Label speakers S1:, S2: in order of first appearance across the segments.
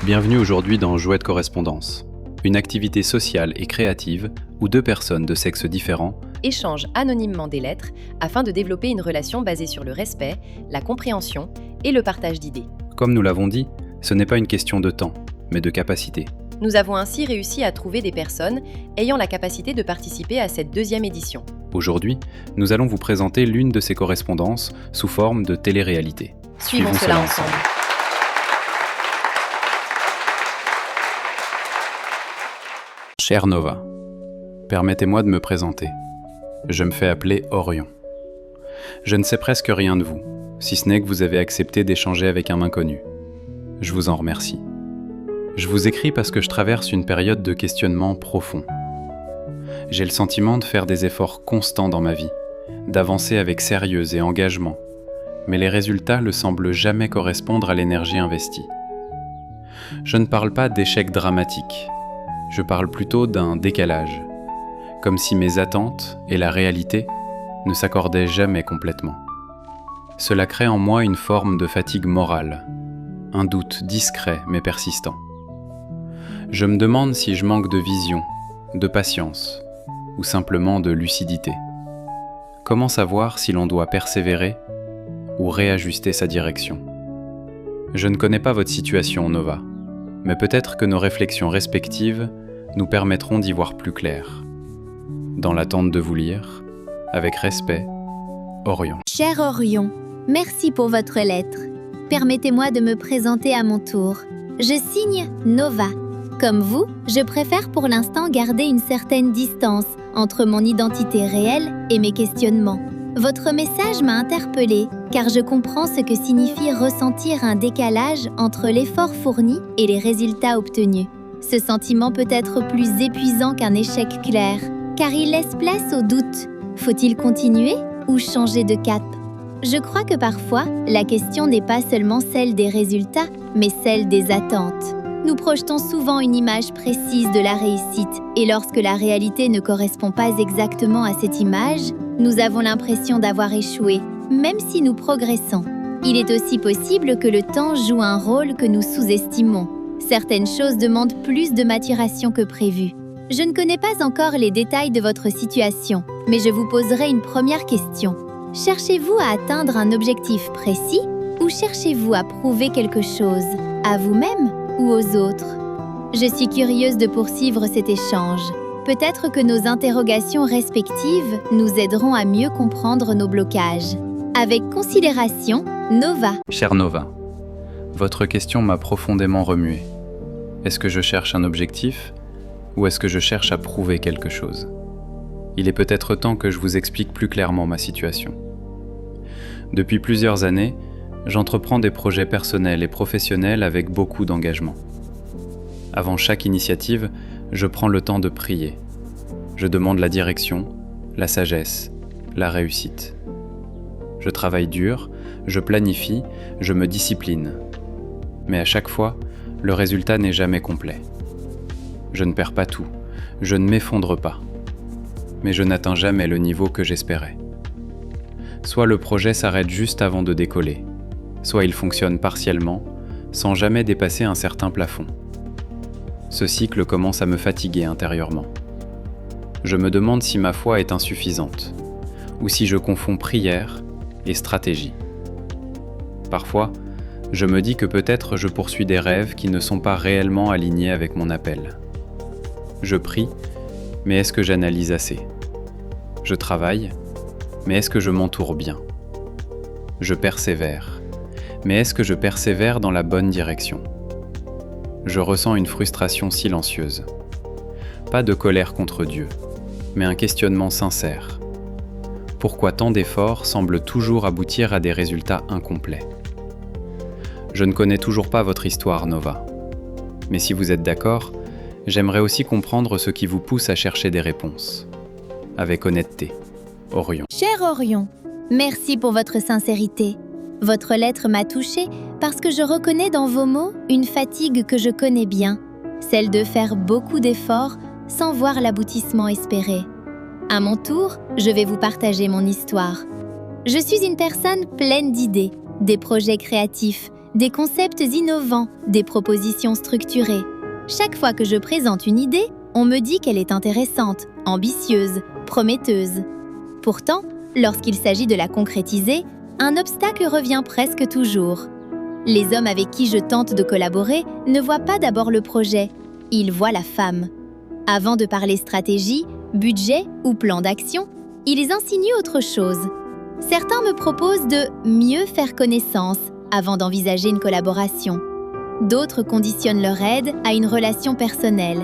S1: Bienvenue aujourd'hui dans Jouets de correspondance, une activité sociale et créative où deux personnes de sexes différents
S2: échangent anonymement des lettres afin de développer une relation basée sur le respect, la compréhension et le partage d'idées.
S1: Comme nous l'avons dit, ce n'est pas une question de temps, mais de capacité.
S2: Nous avons ainsi réussi à trouver des personnes ayant la capacité de participer à cette deuxième édition.
S1: Aujourd'hui, nous allons vous présenter l'une de ces correspondances sous forme de télé-réalité.
S2: Suivons cela ensemble.
S1: Chère Nova, permettez-moi de me présenter. Je me fais appeler Orion. Je ne sais presque rien de vous, si ce n'est que vous avez accepté d'échanger avec un inconnu. Je vous en remercie. Je vous écris parce que je traverse une période de questionnement profond. J'ai le sentiment de faire des efforts constants dans ma vie, d'avancer avec sérieux et engagement, mais les résultats ne semblent jamais correspondre à l'énergie investie. Je ne parle pas d'échec dramatique, je parle plutôt d'un décalage, comme si mes attentes et la réalité ne s'accordaient jamais complètement. Cela crée en moi une forme de fatigue morale, un doute discret mais persistant. Je me demande si je manque de vision, de patience, ou simplement de lucidité. Comment savoir si l'on doit persévérer ou réajuster sa direction? Je ne connais pas votre situation, Nova, mais peut-être que nos réflexions respectives nous permettront d'y voir plus clair. Dans l'attente de vous lire, avec respect, Orion.
S3: Cher Orion, merci pour votre lettre. Permettez-moi de me présenter à mon tour. Je signe Nova. Comme vous, je préfère pour l'instant garder une certaine distance entre mon identité réelle et mes questionnements. Votre message m'a interpellée, car je comprends ce que signifie ressentir un décalage entre l'effort fourni et les résultats obtenus. Ce sentiment peut être plus épuisant qu'un échec clair, car il laisse place au doute. Faut-il continuer ou changer de cap? Je crois que parfois, la question n'est pas seulement celle des résultats, mais celle des attentes. Nous projetons souvent une image précise de la réussite, et lorsque la réalité ne correspond pas exactement à cette image, nous avons l'impression d'avoir échoué, même si nous progressons. Il est aussi possible que le temps joue un rôle que nous sous-estimons. Certaines choses demandent plus de maturation que prévu. Je ne connais pas encore les détails de votre situation, mais je vous poserai une première question. Cherchez-vous à atteindre un objectif précis ou cherchez-vous à prouver quelque chose, à vous-même ou aux autres? Je suis curieuse de poursuivre cet échange. Peut-être que nos interrogations respectives nous aideront à mieux comprendre nos blocages. Avec considération, Nova.
S1: Chère Nova, votre question m'a profondément remué. Est-ce que je cherche un objectif ou est-ce que je cherche à prouver quelque chose? Il est peut-être temps que je vous explique plus clairement ma situation. Depuis plusieurs années, j'entreprends des projets personnels et professionnels avec beaucoup d'engagement. Avant chaque initiative, je prends le temps de prier. Je demande la direction, la sagesse, la réussite. Je travaille dur, je planifie, je me discipline. Mais à chaque fois, le résultat n'est jamais complet. Je ne perds pas tout, je ne m'effondre pas. Mais je n'atteins jamais le niveau que j'espérais. Soit le projet s'arrête juste avant de décoller, soit il fonctionne partiellement, sans jamais dépasser un certain plafond. Ce cycle commence à me fatiguer intérieurement. Je me demande si ma foi est insuffisante, ou si je confonds prière et stratégie. Parfois, je me dis que peut-être je poursuis des rêves qui ne sont pas réellement alignés avec mon appel. Je prie, mais est-ce que j'analyse assez? Je travaille, mais est-ce que je m'entoure bien? Je persévère, mais est-ce que je persévère dans la bonne direction? Je ressens une frustration silencieuse. Pas de colère contre Dieu, mais un questionnement sincère. Pourquoi tant d'efforts semblent toujours aboutir à des résultats incomplets? Je ne connais toujours pas votre histoire, Nova. Mais si vous êtes d'accord, j'aimerais aussi comprendre ce qui vous pousse à chercher des réponses. Avec honnêteté, Orion.
S3: Cher Orion, merci pour votre sincérité. Votre lettre m'a touchée parce que je reconnais dans vos mots une fatigue que je connais bien, celle de faire beaucoup d'efforts sans voir l'aboutissement espéré. À mon tour, je vais vous partager mon histoire. Je suis une personne pleine d'idées, des projets créatifs, des concepts innovants, des propositions structurées. Chaque fois que je présente une idée, on me dit qu'elle est intéressante, ambitieuse, prometteuse. Pourtant, lorsqu'il s'agit de la concrétiser, un obstacle revient presque toujours. Les hommes avec qui je tente de collaborer ne voient pas d'abord le projet, ils voient la femme. Avant de parler stratégie, budget ou plan d'action, ils insinuent autre chose. Certains me proposent de mieux faire connaissance avant d'envisager une collaboration. D'autres conditionnent leur aide à une relation personnelle.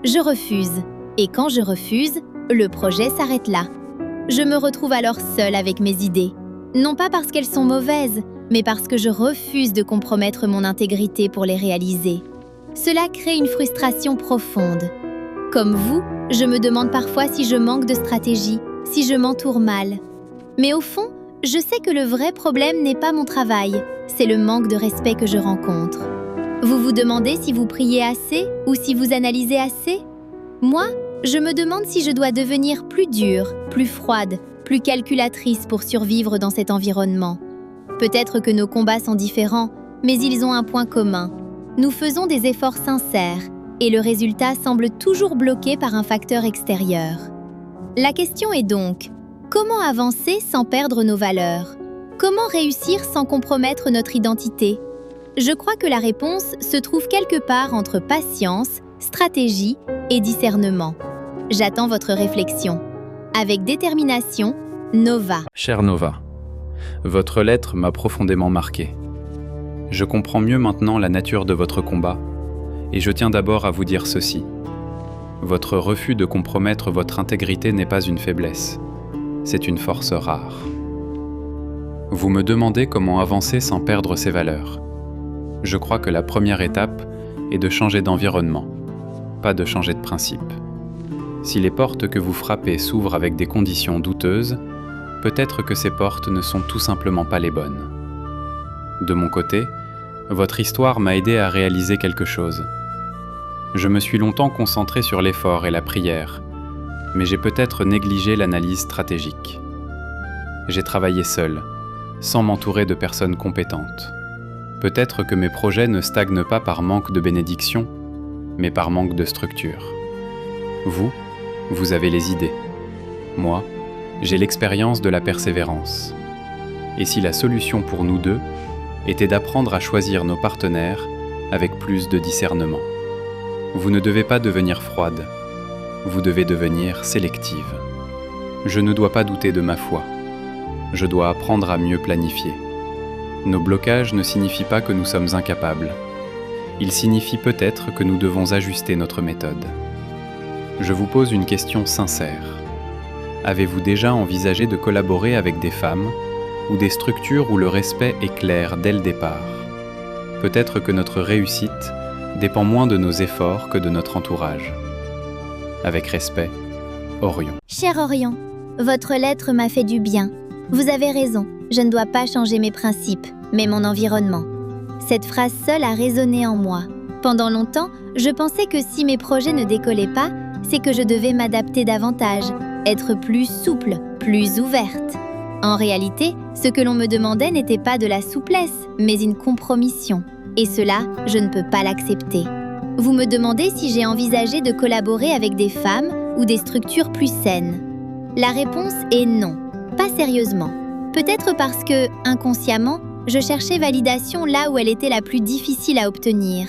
S3: Je refuse, et quand je refuse, le projet s'arrête là. Je me retrouve alors seule avec mes idées. Non pas parce qu'elles sont mauvaises, mais parce que je refuse de compromettre mon intégrité pour les réaliser. Cela crée une frustration profonde. Comme vous, je me demande parfois si je manque de stratégie, si je m'entoure mal. Mais au fond, je sais que le vrai problème n'est pas mon travail, c'est le manque de respect que je rencontre. Vous vous demandez si vous priez assez ou si vous analysez assez? Moi, je me demande si je dois devenir plus dure, plus froide, plus calculatrice pour survivre dans cet environnement. Peut-être que nos combats sont différents, mais ils ont un point commun. Nous faisons des efforts sincères et le résultat semble toujours bloqué par un facteur extérieur. La question est donc, comment avancer sans perdre nos valeurs? Comment réussir sans compromettre notre identité? Je crois que la réponse se trouve quelque part entre patience, stratégie et discernement. J'attends votre réflexion. Avec détermination, Nova.
S1: Chère Nova, votre lettre m'a profondément marqué. Je comprends mieux maintenant la nature de votre combat, et je tiens d'abord à vous dire ceci. Votre refus de compromettre votre intégrité n'est pas une faiblesse, c'est une force rare. Vous me demandez comment avancer sans perdre ses valeurs. Je crois que la première étape est de changer d'environnement, pas de changer de principe. Si les portes que vous frappez s'ouvrent avec des conditions douteuses, peut-être que ces portes ne sont tout simplement pas les bonnes. De mon côté, votre histoire m'a aidé à réaliser quelque chose. Je me suis longtemps concentré sur l'effort et la prière, mais j'ai peut-être négligé l'analyse stratégique. J'ai travaillé seul, sans m'entourer de personnes compétentes. Peut-être que mes projets ne stagnent pas par manque de bénédiction, mais par manque de structure. Vous avez les idées. Moi, j'ai l'expérience de la persévérance. Et si la solution pour nous deux était d'apprendre à choisir nos partenaires avec plus de discernement? Vous ne devez pas devenir froide, vous devez devenir sélective. Je ne dois pas douter de ma foi. Je dois apprendre à mieux planifier. Nos blocages ne signifient pas que nous sommes incapables. Ils signifient peut-être que nous devons ajuster notre méthode. Je vous pose une question sincère. Avez-vous déjà envisagé de collaborer avec des femmes ou des structures où le respect est clair dès le départ? Peut-être que notre réussite dépend moins de nos efforts que de notre entourage. Avec respect, Orion.
S3: Cher Orion, votre lettre m'a fait du bien. Vous avez raison, je ne dois pas changer mes principes, mais mon environnement. Cette phrase seule a résonné en moi. Pendant longtemps, je pensais que si mes projets ne décollaient pas, c'est que je devais m'adapter davantage, être plus souple, plus ouverte. En réalité, ce que l'on me demandait n'était pas de la souplesse, mais une compromission. Et cela, je ne peux pas l'accepter. Vous me demandez si j'ai envisagé de collaborer avec des femmes ou des structures plus saines. La réponse est non, pas sérieusement. Peut-être parce que, inconsciemment, je cherchais validation là où elle était la plus difficile à obtenir.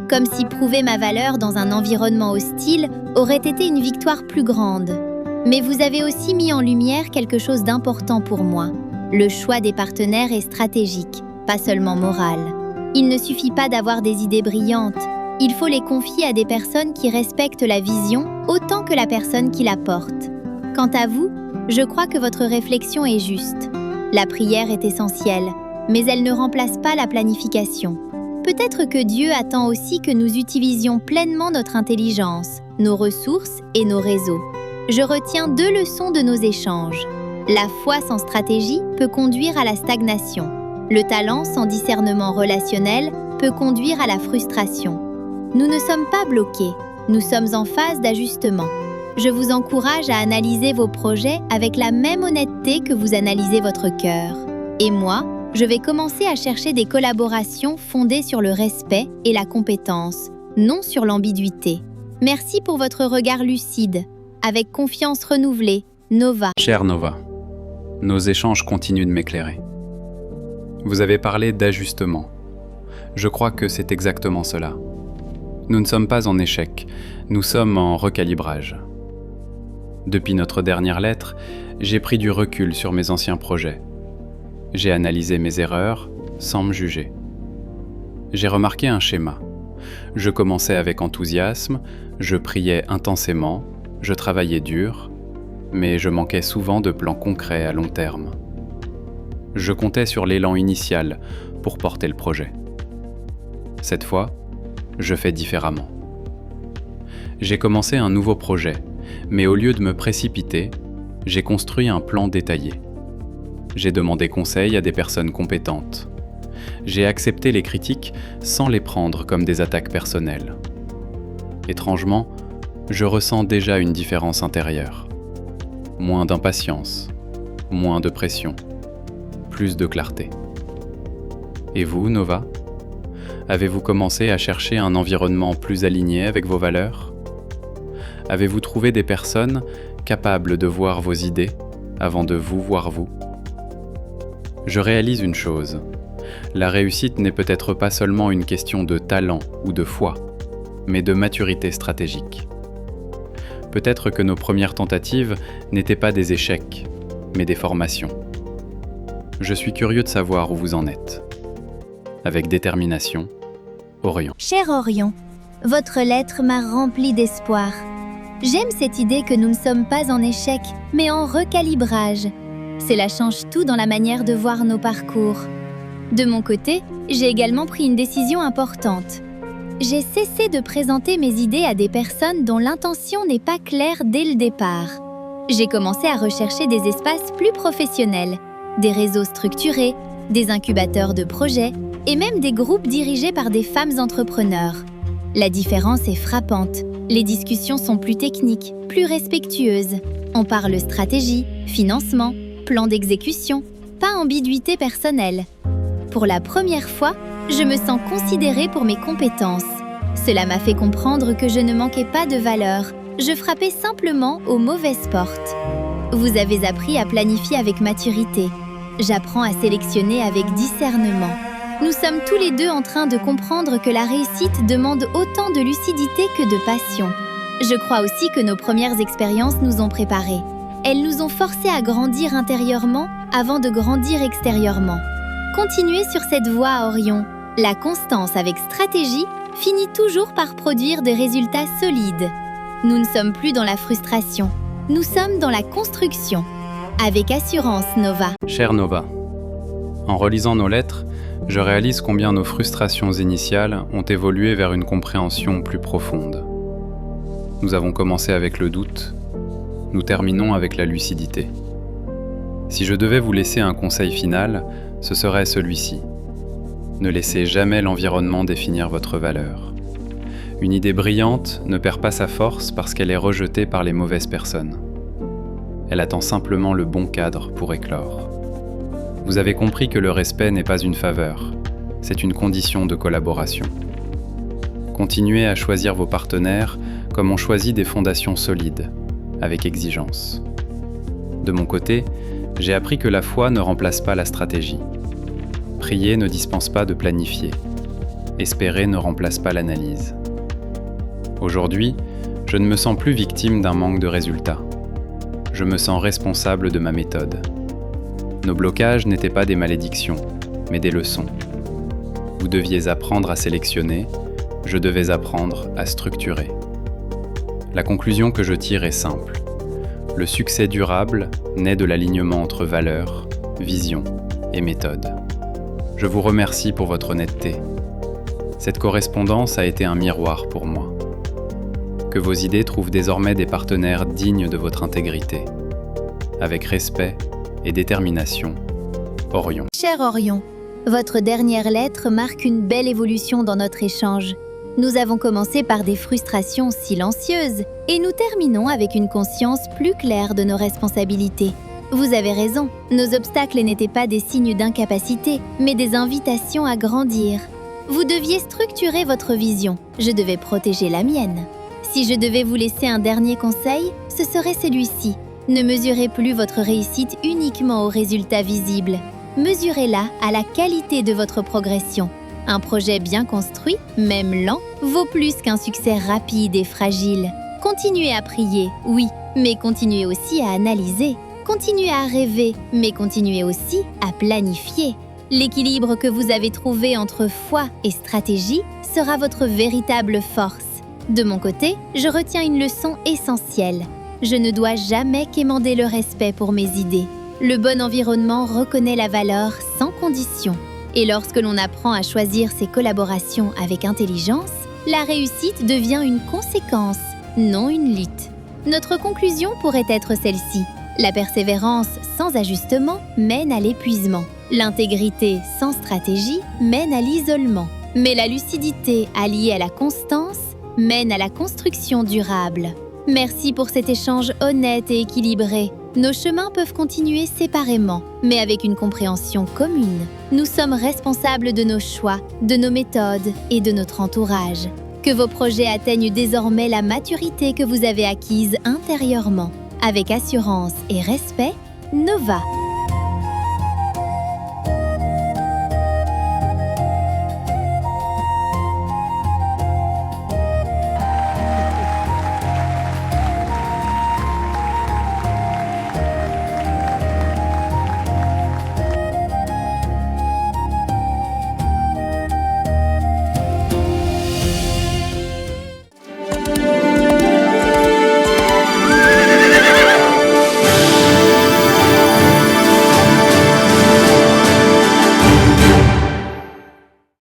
S3: Comme si prouver ma valeur dans un environnement hostile aurait été une victoire plus grande. Mais vous avez aussi mis en lumière quelque chose d'important pour moi. Le choix des partenaires est stratégique, pas seulement moral. Il ne suffit pas d'avoir des idées brillantes. Il faut les confier à des personnes qui respectent la vision autant que la personne qui la porte. Quant à vous, je crois que votre réflexion est juste. La prière est essentielle, mais elle ne remplace pas la planification. Peut-être que Dieu attend aussi que nous utilisions pleinement notre intelligence, nos ressources et nos réseaux. Je retiens 2 leçons de nos échanges. La foi sans stratégie peut conduire à la stagnation. Le talent sans discernement relationnel peut conduire à la frustration. Nous ne sommes pas bloqués, nous sommes en phase d'ajustement. Je vous encourage à analyser vos projets avec la même honnêteté que vous analysez votre cœur. Et moi, je vais commencer à chercher des collaborations fondées sur le respect et la compétence, non sur l'ambiguïté. Merci pour votre regard lucide. Avec confiance renouvelée, Nova.
S1: Chère Nova, nos échanges continuent de m'éclairer. Vous avez parlé d'ajustement. Je crois que c'est exactement cela. Nous ne sommes pas en échec, nous sommes en recalibrage. Depuis notre dernière lettre, j'ai pris du recul sur mes anciens projets. J'ai analysé mes erreurs sans me juger. J'ai remarqué un schéma. Je commençais avec enthousiasme, je priais intensément, je travaillais dur, mais je manquais souvent de plans concrets à long terme. Je comptais sur l'élan initial pour porter le projet. Cette fois, je fais différemment. J'ai commencé un nouveau projet, mais au lieu de me précipiter, j'ai construit un plan détaillé. J'ai demandé conseil à des personnes compétentes. J'ai accepté les critiques sans les prendre comme des attaques personnelles. Étrangement, je ressens déjà une différence intérieure. Moins d'impatience, moins de pression, plus de clarté. Et vous, Nova ? Avez-vous commencé à chercher un environnement plus aligné avec vos valeurs ? Avez-vous trouvé des personnes capables de voir vos idées avant de vous voir vous ? Je réalise une chose. La réussite n'est peut-être pas seulement une question de talent ou de foi, mais de maturité stratégique. Peut-être que nos premières tentatives n'étaient pas des échecs, mais des formations. Je suis curieux de savoir où vous en êtes. Avec détermination, Orion.
S3: Cher Orion, votre lettre m'a rempli d'espoir. J'aime cette idée que nous ne sommes pas en échec, mais en recalibrage. Cela change tout dans la manière de voir nos parcours. De mon côté, j'ai également pris une décision importante. J'ai cessé de présenter mes idées à des personnes dont l'intention n'est pas claire dès le départ. J'ai commencé à rechercher des espaces plus professionnels, des réseaux structurés, des incubateurs de projets et même des groupes dirigés par des femmes entrepreneurs. La différence est frappante. Les discussions sont plus techniques, plus respectueuses. On parle stratégie, financement, plan d'exécution, pas ambiguïté personnelle. Pour la première fois, je me sens considérée pour mes compétences. Cela m'a fait comprendre que je ne manquais pas de valeur. Je frappais simplement aux mauvaises portes. Vous avez appris à planifier avec maturité. J'apprends à sélectionner avec discernement. Nous sommes tous les deux en train de comprendre que la réussite demande autant de lucidité que de passion. Je crois aussi que nos premières expériences nous ont préparés. Elles nous ont forcés à grandir intérieurement avant de grandir extérieurement. Continuez sur cette voie, Orion. La constance avec stratégie finit toujours par produire des résultats solides. Nous ne sommes plus dans la frustration. Nous sommes dans la construction. Avec assurance, Nova.
S1: Chère Nova, en relisant nos lettres, je réalise combien nos frustrations initiales ont évolué vers une compréhension plus profonde. Nous avons commencé avec le doute, nous terminons avec la lucidité. Si je devais vous laisser un conseil final, ce serait celui-ci. Ne laissez jamais l'environnement définir votre valeur. Une idée brillante ne perd pas sa force parce qu'elle est rejetée par les mauvaises personnes. Elle attend simplement le bon cadre pour éclore. Vous avez compris que le respect n'est pas une faveur, c'est une condition de collaboration. Continuez à choisir vos partenaires comme on choisit des fondations solides, avec exigence. De mon côté, j'ai appris que la foi ne remplace pas la stratégie. Prier ne dispense pas de planifier. Espérer ne remplace pas l'analyse. Aujourd'hui, je ne me sens plus victime d'un manque de résultats. Je me sens responsable de ma méthode. Nos blocages n'étaient pas des malédictions, mais des leçons. Vous deviez apprendre à sélectionner, je devais apprendre à structurer. La conclusion que je tire est simple. Le succès durable naît de l'alignement entre valeurs, vision et méthode. Je vous remercie pour votre honnêteté. Cette correspondance a été un miroir pour moi. Que vos idées trouvent désormais des partenaires dignes de votre intégrité. Avec respect et détermination, Orion.
S3: Cher Orion, votre dernière lettre marque une belle évolution dans notre échange. Nous avons commencé par des frustrations silencieuses et nous terminons avec une conscience plus claire de nos responsabilités. Vous avez raison, nos obstacles n'étaient pas des signes d'incapacité, mais des invitations à grandir. Vous deviez structurer votre vision, je devais protéger la mienne. Si je devais vous laisser un dernier conseil, ce serait celui-ci. Ne mesurez plus votre réussite uniquement aux résultats visibles. Mesurez-la à la qualité de votre progression. Un projet bien construit, même lent, vaut plus qu'un succès rapide et fragile. Continuez à prier, oui, mais continuez aussi à analyser. Continuez à rêver, mais continuez aussi à planifier. L'équilibre que vous avez trouvé entre foi et stratégie sera votre véritable force. De mon côté, je retiens une leçon essentielle. Je ne dois jamais quémander le respect pour mes idées. Le bon environnement reconnaît la valeur sans condition. Et lorsque l'on apprend à choisir ses collaborations avec intelligence, la réussite devient une conséquence, non une lutte. Notre conclusion pourrait être celle-ci. La persévérance sans ajustement mène à l'épuisement. L'intégrité sans stratégie mène à l'isolement. Mais la lucidité alliée à la constance mène à la construction durable. Merci pour cet échange honnête et équilibré. Nos chemins peuvent continuer séparément, mais avec une compréhension commune. Nous sommes responsables de nos choix, de nos méthodes et de notre entourage. Que vos projets atteignent désormais la maturité que vous avez acquise intérieurement. Avec assurance et respect, Nova.